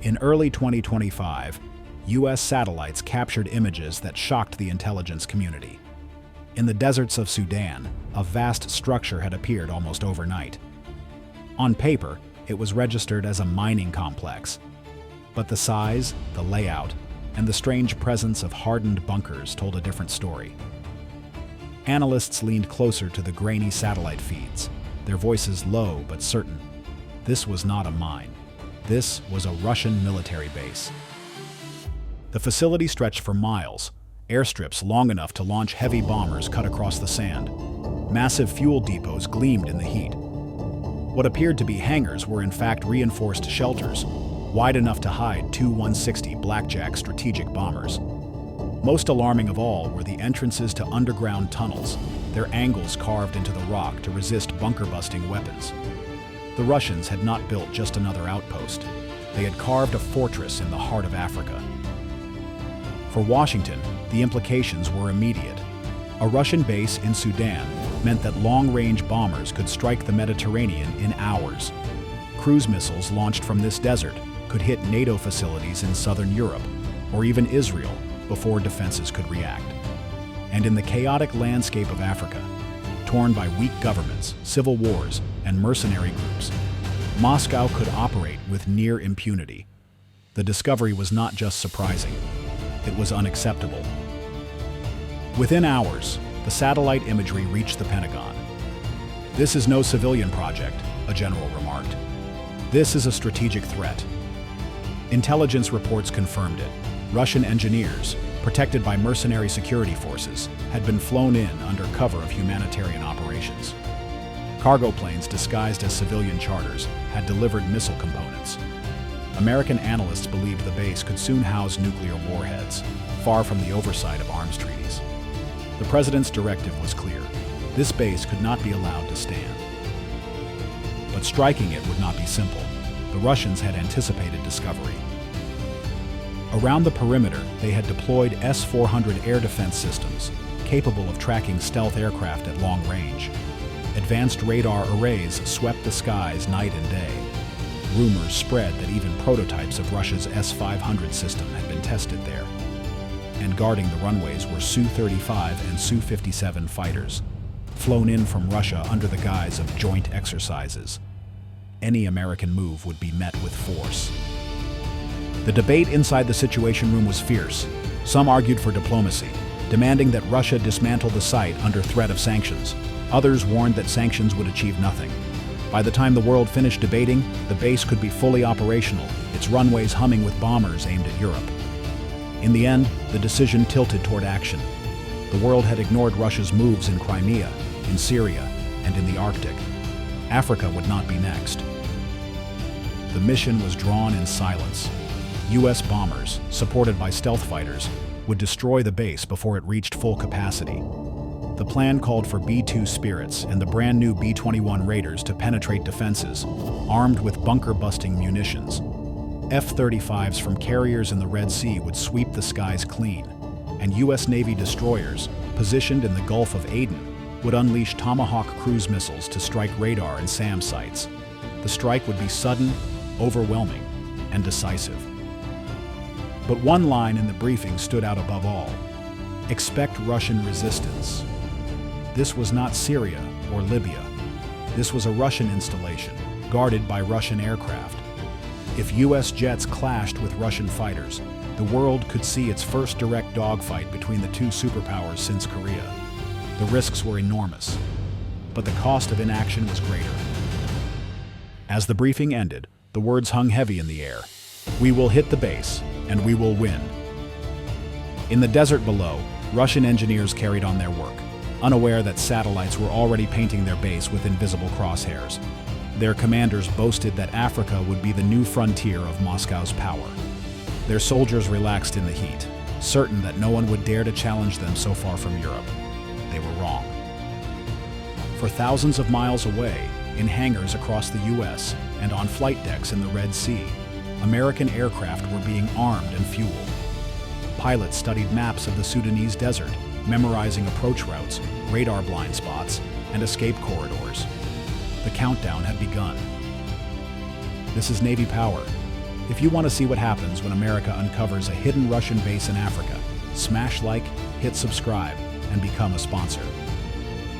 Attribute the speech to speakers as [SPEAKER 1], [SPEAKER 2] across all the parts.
[SPEAKER 1] In early 2025, U.S. satellites captured images that shocked the intelligence community. In the deserts of Sudan, a vast structure had appeared almost overnight. On paper, it was registered as a mining complex, but the size, the layout, and the strange presence of hardened bunkers told a different story. Analysts leaned closer to the grainy satellite feeds, their voices low but certain. This was not a mine. This was a Russian military base. The facility stretched for miles. Airstrips long enough to launch heavy bombers cut across the sand. Massive fuel depots gleamed in the heat. What appeared to be hangars were in fact reinforced shelters, wide enough to hide two 160 Blackjack strategic bombers. Most alarming of all were the entrances to underground tunnels, their angles carved into the rock to resist bunker-busting weapons. The Russians had not built just another outpost. They had carved a fortress in the heart of Africa. For Washington, the implications were immediate. A Russian base in Sudan meant that long-range bombers could strike the Mediterranean in hours. Cruise missiles launched from this desert could hit NATO facilities in southern Europe, or even Israel, before defenses could react. And in the chaotic landscape of Africa, torn by weak governments, civil wars, and mercenary groups, Moscow could operate with near impunity. The discovery was not just surprising, it was unacceptable. Within hours, the satellite imagery reached the Pentagon. "This is no civilian project," a general remarked. "This is a strategic threat." Intelligence reports confirmed it. Russian engineers, protected by mercenary security forces, had been flown in under cover of humanitarian operations. Cargo planes disguised as civilian charters had delivered missile components. American analysts believed the base could soon house nuclear warheads, far from the oversight of arms treaties. The president's directive was clear. This base could not be allowed to stand. But striking it would not be simple. The Russians had anticipated discovery. Around the perimeter, they had deployed S-400 air defense systems, capable of tracking stealth aircraft at long range. Advanced radar arrays swept the skies night and day. Rumors spread that even prototypes of Russia's S-500 system had been tested there. And guarding the runways were Su-35 and Su-57 fighters, flown in from Russia under the guise of joint exercises. Any American move would be met with force. The debate inside the Situation Room was fierce. Some argued for diplomacy, demanding that Russia dismantle the site under threat of sanctions. Others warned that sanctions would achieve nothing. By the time the world finished debating, the base could be fully operational, its runways humming with bombers aimed at Europe. In the end, the decision tilted toward action. The world had ignored Russia's moves in Crimea, in Syria, and in the Arctic. Africa would not be next. The mission was drawn in silence. U.S. bombers, supported by stealth fighters, would destroy the base before it reached full capacity. The plan called for B-2 Spirits and the brand new B-21 Raiders to penetrate defenses, armed with bunker-busting munitions. F-35s from carriers in the Red Sea would sweep the skies clean, and U.S. Navy destroyers, positioned in the Gulf of Aden, would unleash Tomahawk cruise missiles to strike radar and SAM sites. The strike would be sudden, overwhelming, and decisive. But one line in the briefing stood out above all. Expect Russian resistance. This was not Syria or Libya. This was a Russian installation, guarded by Russian aircraft. If U.S. jets clashed with Russian fighters, the world could see its first direct dogfight between the two superpowers since Korea. The risks were enormous, but the cost of inaction was greater. As the briefing ended, the words hung heavy in the air. "We will hit the base, and we will win." In the desert below, Russian engineers carried on their work, unaware that satellites were already painting their base with invisible crosshairs. Their commanders boasted that Africa would be the new frontier of Moscow's power. Their soldiers relaxed in the heat, certain that no one would dare to challenge them so far from Europe. They were wrong. For thousands of miles away, in hangars across the U.S. and on flight decks in the Red Sea, American aircraft were being armed and fueled. Pilots studied maps of the Sudanese desert, memorizing approach routes, radar blind spots, and escape corridors. The countdown had begun. This is Navy power. If you want to see what happens when America uncovers a hidden Russian base in Africa, smash like, hit subscribe, and become a sponsor.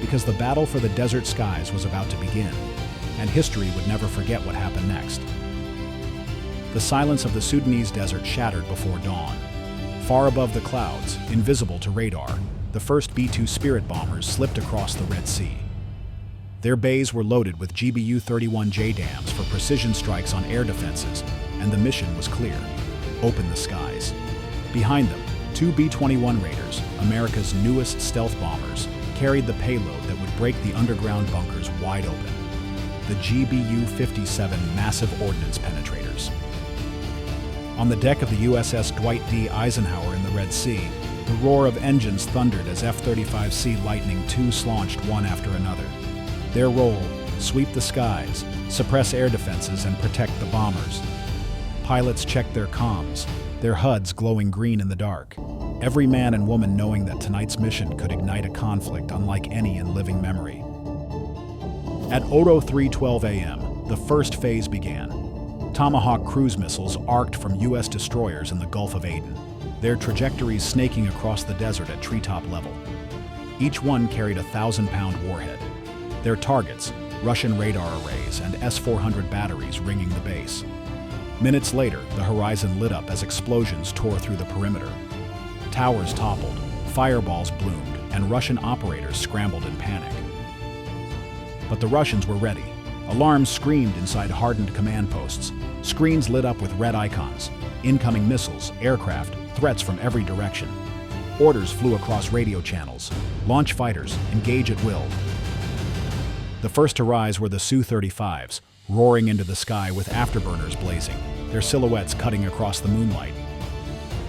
[SPEAKER 1] Because the battle for the desert skies was about to begin, and history would never forget what happened next. The silence of the Sudanese desert shattered before dawn. Far above the clouds, invisible to radar, the first B-2 Spirit bombers slipped across the Red Sea. Their bays were loaded with GBU-31 JDAMs for precision strikes on air defenses, and the mission was clear: open the skies. Behind them, two B-21 Raiders, America's newest stealth bombers, carried the payload that would break the underground bunkers wide open: the GBU-57 massive ordnance penetrators. On the deck of the USS Dwight D. Eisenhower in the Red Sea, the roar of engines thundered as F-35C Lightning II launched one after another. Their role: sweep the skies, suppress air defenses, and protect the bombers. Pilots checked their comms, their HUDs glowing green in the dark. Every man and woman knowing that tonight's mission could ignite a conflict unlike any in living memory. At 03:12 a.m., the first phase began. Tomahawk cruise missiles arced from U.S. destroyers in the Gulf of Aden, their trajectories snaking across the desert at treetop level. Each one carried a 1,000-pound warhead. Their targets: Russian radar arrays and S-400 batteries ringing the base. Minutes later, the horizon lit up as explosions tore through the perimeter. Towers toppled, fireballs bloomed, and Russian operators scrambled in panic. But the Russians were ready. Alarms screamed inside hardened command posts. Screens lit up with red icons. Incoming missiles, aircraft, threats from every direction. Orders flew across radio channels. Launch fighters, engage at will. The first to rise were the Su-35s, roaring into the sky with afterburners blazing, their silhouettes cutting across the moonlight.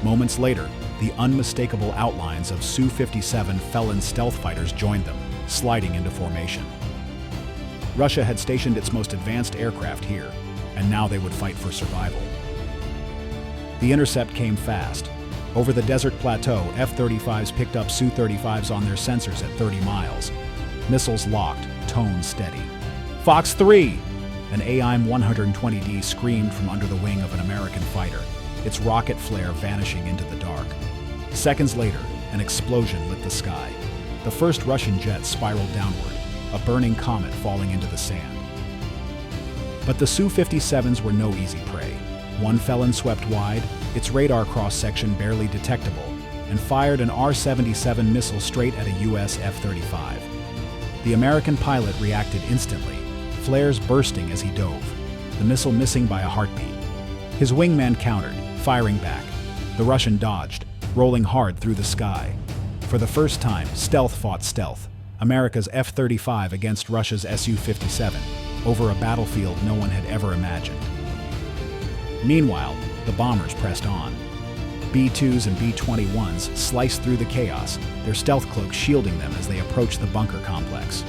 [SPEAKER 1] Moments later, the unmistakable outlines of Su-57 Felon stealth fighters joined them, sliding into formation. Russia had stationed its most advanced aircraft here, and now they would fight for survival. The intercept came fast. Over the desert plateau, F-35s picked up Su-35s on their sensors at 30 miles. Missiles locked, tone steady. "Fox 3!" An AIM-120D screamed from under the wing of an American fighter, its rocket flare vanishing into the dark. Seconds later, an explosion lit the sky. The first Russian jet spiraled downward, a burning comet falling into the sand. But the Su-57s were no easy prey. One Felon swept wide, its radar cross-section barely detectable, and fired an R-77 missile straight at a U.S. F-35. The American pilot reacted instantly, flares bursting as he dove, the missile missing by a heartbeat. His wingman countered, firing back. The Russian dodged, rolling hard through the sky. For the first time, stealth fought stealth. America's F-35 against Russia's Su-57, over a battlefield no one had ever imagined. Meanwhile, the bombers pressed on. B-2s and B-21s sliced through the chaos, their stealth cloaks shielding them as they approached the bunker complex.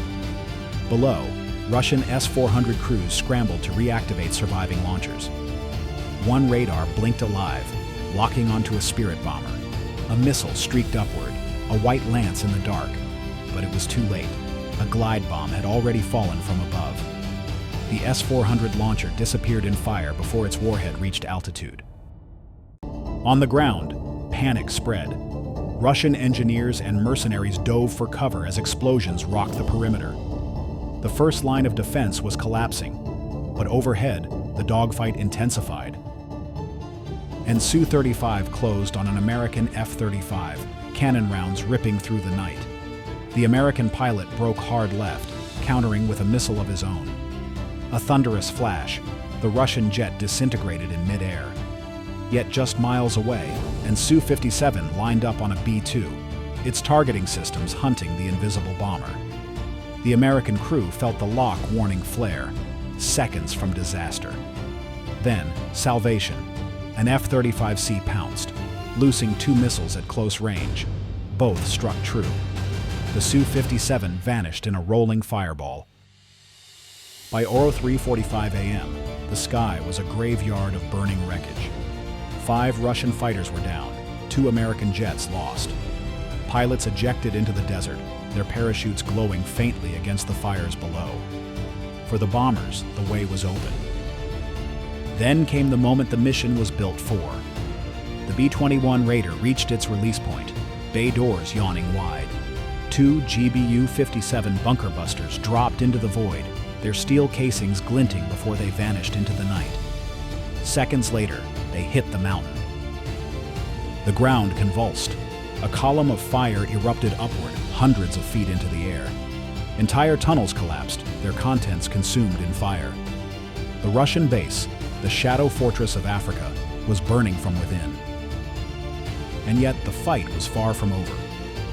[SPEAKER 1] Below, Russian S-400 crews scrambled to reactivate surviving launchers. One radar blinked alive, locking onto a Spirit bomber. A missile streaked upward, a white lance in the dark. But it was too late. A glide bomb had already fallen from above. The S-400 launcher disappeared in fire before its warhead reached altitude. On the ground, panic spread. Russian engineers and mercenaries dove for cover as explosions rocked the perimeter. The first line of defense was collapsing, but overhead, the dogfight intensified. And Su-35 closed on an American F-35, cannon rounds ripping through the night. The American pilot broke hard left, countering with a missile of his own. A thunderous flash, the Russian jet disintegrated in midair. Yet just miles away, and Su-57 lined up on a B-2, its targeting systems hunting the invisible bomber. The American crew felt the lock warning flare, seconds from disaster. Then, salvation. An F-35C pounced, loosing two missiles at close range. Both struck true. The Su-57 vanished in a rolling fireball. By 03:45 a.m., the sky was a graveyard of burning wreckage. 5 Russian fighters were down, 2 American jets lost. Pilots ejected into the desert, their parachutes glowing faintly against the fires below. For the bombers, the way was open. Then came the moment the mission was built for. The B-21 Raider reached its release point, bay doors yawning wide. 2 GBU-57 bunker busters dropped into the void, their steel casings glinting before they vanished into the night. Seconds later, they hit the mountain. The ground convulsed. A column of fire erupted upward, hundreds of feet into the air. Entire tunnels collapsed, their contents consumed in fire. The Russian base, the shadow fortress of Africa, was burning from within. And yet the fight was far from over.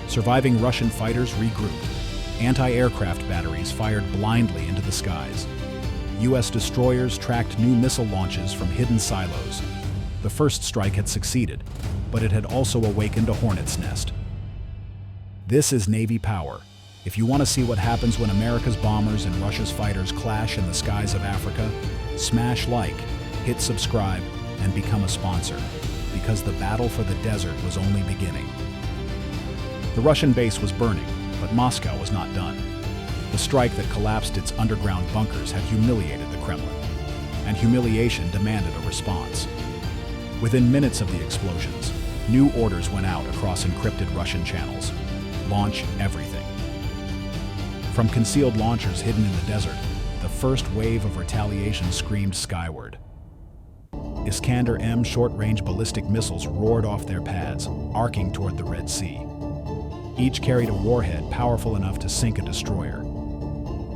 [SPEAKER 1] Surviving Russian fighters regrouped. Anti-aircraft batteries fired blindly into the skies. U.S. destroyers tracked new missile launches from hidden silos. The first strike had succeeded, but it had also awakened a hornet's nest. This is Navy power. If you want to see what happens when America's bombers and Russia's fighters clash in the skies of Africa, smash like, hit subscribe, and become a sponsor, because the battle for the desert was only beginning. The Russian base was burning, but Moscow was not done. The strike that collapsed its underground bunkers had humiliated the Kremlin, and humiliation demanded a response. Within minutes of the explosions, new orders went out across encrypted Russian channels. Launch everything. From concealed launchers hidden in the desert, the first wave of retaliation screamed skyward. Iskander-M short-range ballistic missiles roared off their pads, arcing toward the Red Sea. Each carried a warhead powerful enough to sink a destroyer.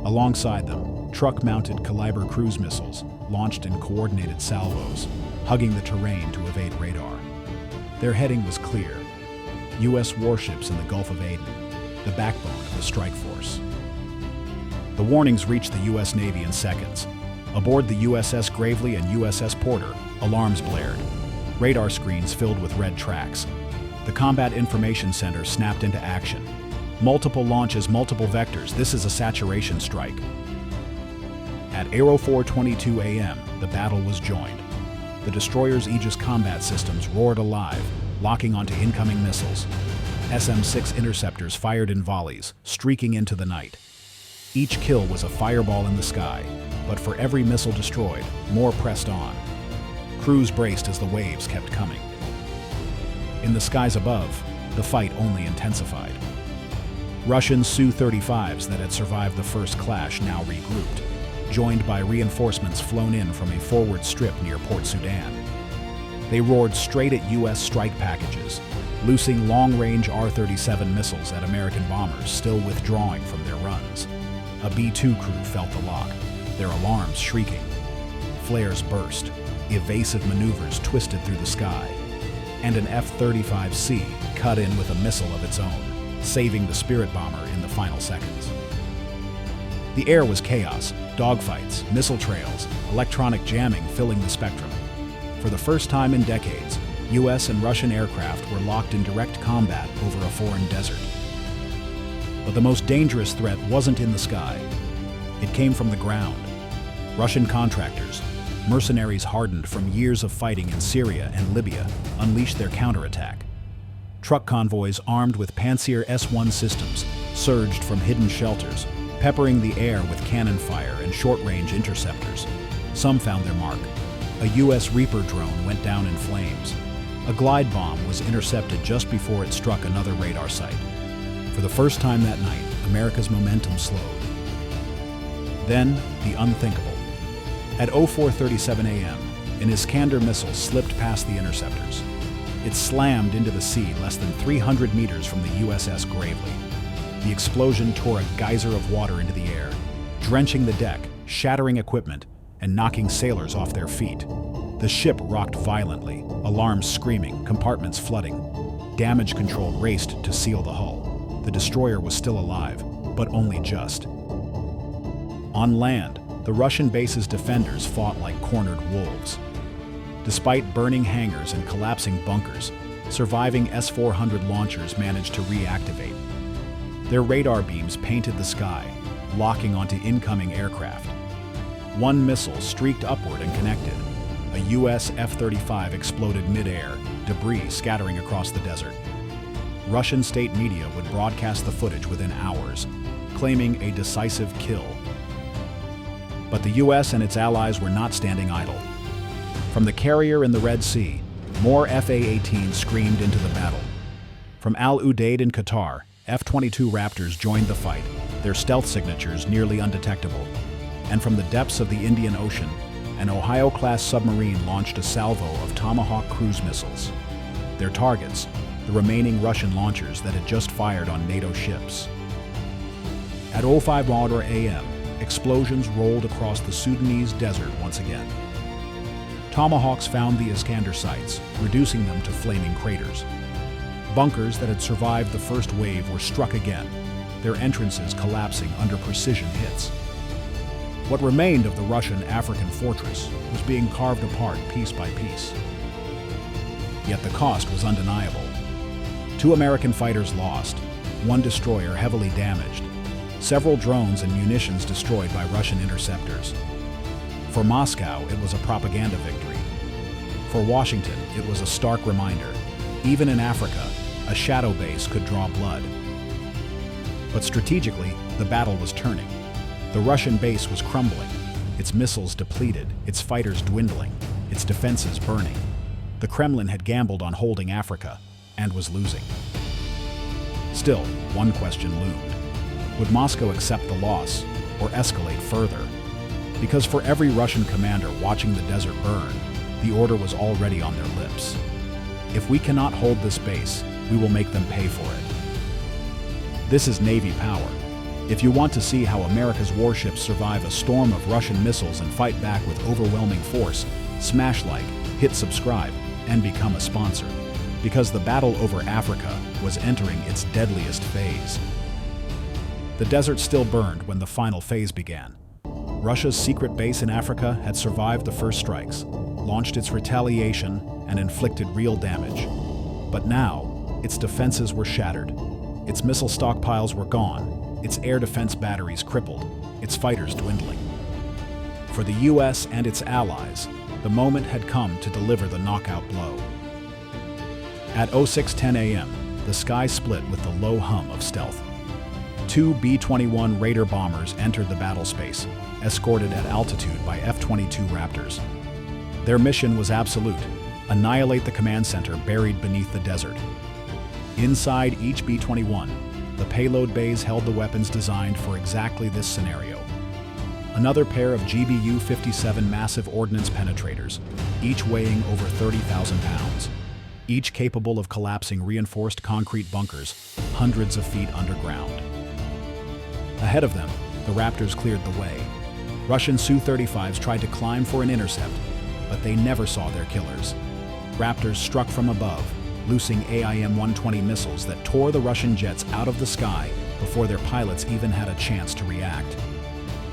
[SPEAKER 1] Alongside them, truck-mounted Kaliber cruise missiles launched in coordinated salvos, hugging the terrain to evade radar. Their heading was clear: U.S. warships in the Gulf of Aden, the backbone of the strike force. The warnings reached the U.S. Navy in seconds. Aboard the USS Gravely and USS Porter, alarms blared. Radar screens filled with red tracks. The Combat Information Center snapped into action. Multiple launches, multiple vectors. This is a saturation strike. At 04:22 a.m., the battle was joined. The destroyer's Aegis combat systems roared alive, locking onto incoming missiles. SM-6 interceptors fired in volleys, streaking into the night. Each kill was a fireball in the sky, but for every missile destroyed, more pressed on. Crews braced as the waves kept coming. In the skies above, the fight only intensified. Russian Su-35s that had survived the first clash now regrouped, joined by reinforcements flown in from a forward strip near Port Sudan. They roared straight at U.S. strike packages, loosing long-range R-37 missiles at American bombers still withdrawing from their runs. A B-2 crew felt the lock, their alarms shrieking. Flares burst, evasive maneuvers twisted through the sky, and an F-35C cut in with a missile of its own, saving the Spirit bomber in the final seconds. The air was chaos, dogfights, missile trails, electronic jamming filling the spectrum. For the first time in decades, U.S. and Russian aircraft were locked in direct combat over a foreign desert. But the most dangerous threat wasn't in the sky. It came from the ground. Russian contractors, mercenaries hardened from years of fighting in Syria and Libya, unleashed their counterattack. Truck convoys armed with Pantsir S-1 systems surged from hidden shelters, peppering the air with cannon fire and short-range interceptors. Some found their mark. A U.S. Reaper drone went down in flames. A glide bomb was intercepted just before it struck another radar site. For the first time that night, America's momentum slowed. Then, the unthinkable. At 04:37 a.m., an Iskander missile slipped past the interceptors. It slammed into the sea less than 300 meters from the USS Gravely. The explosion tore a geyser of water into the air, drenching the deck, shattering equipment, and knocking sailors off their feet. The ship rocked violently, alarms screaming, compartments flooding. Damage control raced to seal the hull. The destroyer was still alive, but only just. On land, the Russian base's defenders fought like cornered wolves. Despite burning hangars and collapsing bunkers, surviving S-400 launchers managed to reactivate. Their radar beams painted the sky, locking onto incoming aircraft. One missile streaked upward and connected. A U.S. F-35 exploded mid-air, debris scattering across the desert. Russian state media would broadcast the footage within hours, claiming a decisive kill. But the U.S. and its allies were not standing idle. From the carrier in the Red Sea, more F-A-18 screamed into the battle. From Al Udeid in Qatar, F-22 Raptors joined the fight, their stealth signatures nearly undetectable. And from the depths of the Indian Ocean, an Ohio-class submarine launched a salvo of Tomahawk cruise missiles. Their targets, the remaining Russian launchers that had just fired on NATO ships. At 05:00 a.m., explosions rolled across the Sudanese desert once again. Tomahawks found the Iskander sites, reducing them to flaming craters. Bunkers that had survived the first wave were struck again, their entrances collapsing under precision hits. What remained of the Russian African fortress was being carved apart piece by piece. Yet the cost was undeniable. 2 American fighters lost, 1 destroyer heavily damaged, several drones and munitions destroyed by Russian interceptors. For Moscow, it was a propaganda victory. For Washington, it was a stark reminder. Even in Africa, a shadow base could draw blood. But strategically, the battle was turning. The Russian base was crumbling, its missiles depleted, its fighters dwindling, its defenses burning. The Kremlin had gambled on holding Africa, and was losing. Still, one question loomed. Would Moscow accept the loss, or escalate further? Because for every Russian commander watching the desert burn, the order was already on their lips. If we cannot hold this base, we will make them pay for it. This is Navy power. If you want to see how America's warships survive a storm of Russian missiles and fight back with overwhelming force, smash like, hit subscribe, and become a sponsor. Because the battle over Africa was entering its deadliest phase. The desert still burned when the final phase began. Russia's secret base in Africa had survived the first strikes, launched its retaliation, and inflicted real damage. But now, its defenses were shattered. Its missile stockpiles were gone, its air defense batteries crippled, its fighters dwindling. For the US and its allies, the moment had come to deliver the knockout blow. At 06:10 a.m., the sky split with the low hum of stealth. 2 B-21 Raider bombers entered the battle space, escorted at altitude by F-22 Raptors. Their mission was absolute: annihilate the command center buried beneath the desert. Inside each B-21, the payload bays held the weapons designed for exactly this scenario. Another pair of GBU-57 massive ordnance penetrators, each weighing over 30,000 pounds, each capable of collapsing reinforced concrete bunkers hundreds of feet underground. Ahead of them, the Raptors cleared the way. Russian Su-35s tried to climb for an intercept, but they never saw their killers. Raptors struck from above, loosing AIM-120 missiles that tore the Russian jets out of the sky before their pilots even had a chance to react.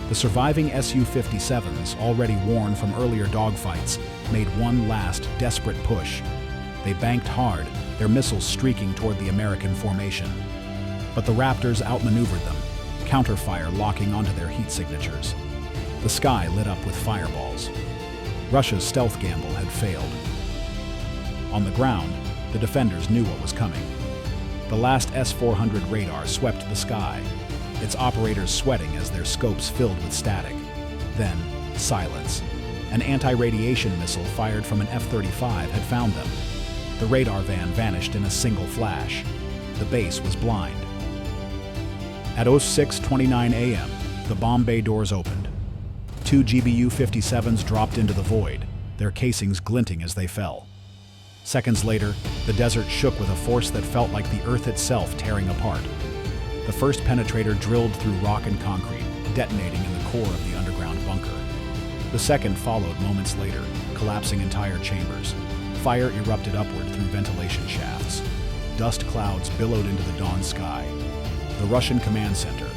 [SPEAKER 1] The surviving Su-57s, already worn from earlier dogfights, made one last desperate push. They banked hard, their missiles streaking toward the American formation. But the Raptors outmaneuvered them, counterfire locking onto their heat signatures. The sky lit up with fireballs. Russia's stealth gamble had failed. On the ground, the defenders knew what was coming. The last S-400 radar swept the sky, its operators sweating as their scopes filled with static. Then, silence. An anti-radiation missile fired from an F-35 had found them. The radar van vanished in a single flash. The base was blind. At 06:29 a.m., the bomb bay doors opened. 2 GBU-57s dropped into the void, their casings glinting as they fell. Seconds later, the desert shook with a force that felt like the earth itself tearing apart. The first penetrator drilled through rock and concrete, detonating in the core of the underground bunker. The second followed moments later, collapsing entire chambers. Fire erupted upward through ventilation shafts. Dust clouds billowed into the dawn sky. The Russian command center,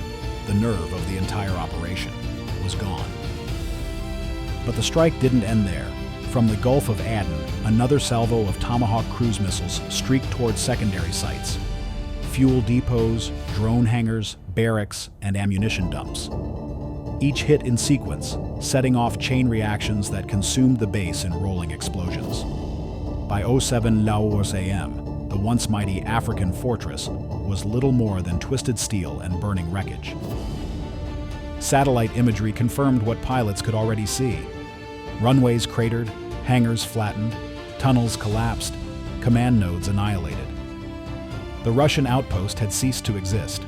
[SPEAKER 1] the nerve of the entire operation, was gone. But the strike didn't end there. From the Gulf of Aden, another salvo of Tomahawk cruise missiles streaked towards secondary sites. Fuel depots, drone hangars, barracks, and ammunition dumps. Each hit in sequence, setting off chain reactions that consumed the base in rolling explosions. By 07:00 a.m., the once mighty African fortress was little more than twisted steel and burning wreckage. Satellite imagery confirmed what pilots could already see. Runways cratered, Hangars flattened, tunnels collapsed, command nodes annihilated. The Russian outpost had ceased to exist.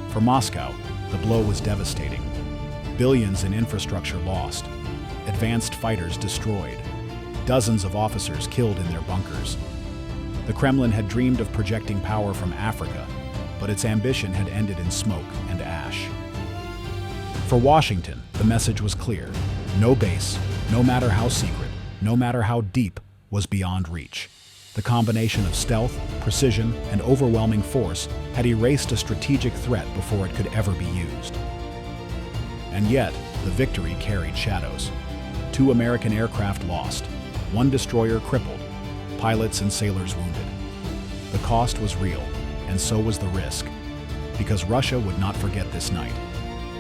[SPEAKER 1] For Moscow, the blow was devastating. Billions in infrastructure lost, advanced fighters destroyed, dozens of officers killed in their bunkers. The Kremlin had dreamed of projecting power from Africa, but its ambition had ended in smoke and ash. For Washington, the message was clear. No base, no matter how secret, no matter how deep, was beyond reach. The combination of stealth, precision, and overwhelming force had erased a strategic threat before it could ever be used. And yet, the victory carried shadows. 2 American aircraft lost, 1 destroyer crippled, pilots and sailors wounded. The cost was real, and so was the risk, because Russia would not forget this night,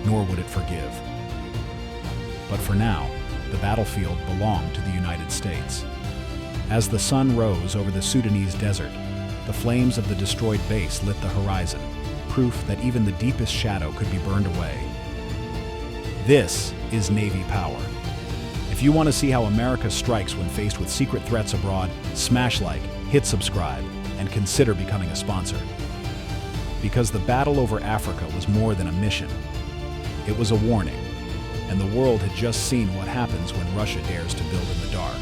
[SPEAKER 1] nor would it forgive. But for now, the battlefield belonged to the United States. As the sun rose over the Sudanese desert, the flames of the destroyed base lit the horizon, proof that even the deepest shadow could be burned away. This is Navy power. If you want to see how America strikes when faced with secret threats abroad, smash like, hit subscribe, and consider becoming a sponsor. Because the battle over Africa was more than a mission. It was a warning, and the world had just seen what happens when Russia dares to build in the dark.